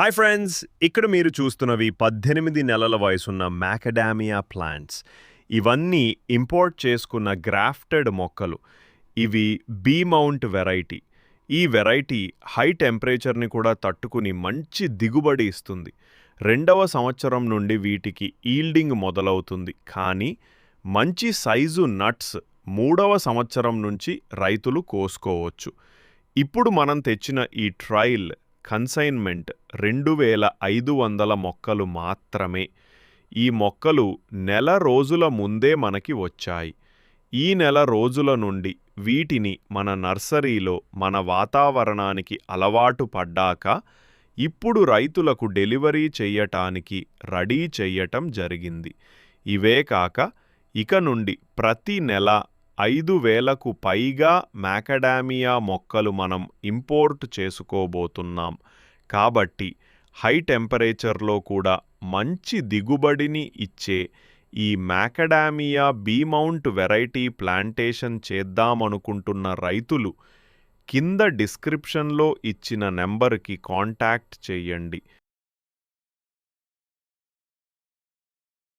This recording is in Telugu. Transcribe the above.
హాయ్ ఫ్రెండ్స్, ఇక్కడ మీరు చూస్తున్నవి 18 నెలల వయసున్న మ్యాకడామియా ప్లాంట్స్. ఇవన్నీ ఇంపోర్ట్ చేసుకున్న గ్రాఫ్టెడ్ మొక్కలు. ఇవి బీ మౌంట్ వెరైటీ. ఈ వెరైటీ హై టెంపరేచర్ని కూడా తట్టుకుని మంచి దిగుబడి ఇస్తుంది. 2వ సంవత్సరం నుండి వీటికి ఈల్డింగ్ మొదలవుతుంది. కానీ మంచి సైజు నట్స్ 3వ సంవత్సరం నుంచి రైతులు కోసుకోవచ్చు. ఇప్పుడు మనం తెచ్చిన ఈ ట్రయల్ కన్సైన్మెంట్ 2500 మొక్కలు మాత్రమే. ఈ మొక్కలు నెల రోజుల ముందే మనకి వచ్చాయి. ఈ నెల రోజుల నుండి వీటిని మన నర్సరీలో మన వాతావరణానికి అలవాటు పడ్డాక ఇప్పుడు రైతులకు డెలివరీ చెయ్యటానికి రెడీ చెయ్యటం జరిగింది. ఇవే కాక ఇక నుండి ప్రతి నెల 5000కు పైగా మ్యాకడామియా మొక్కలు మనం ఇంపోర్ట్ చేసుకోబోతున్నాం. కాబట్టి హై టెంపరేచర్లో కూడా మంచి దిగుబడిని ఇచ్చే ఈ మ్యాకడామియా బీ మౌంట్ వెరైటీ ప్లాంటేషన్ చేద్దామనుకుంటున్న రైతులు కింద డిస్క్రిప్షన్లో ఇచ్చిన నెంబర్కి కాంటాక్ట్ చేయండి.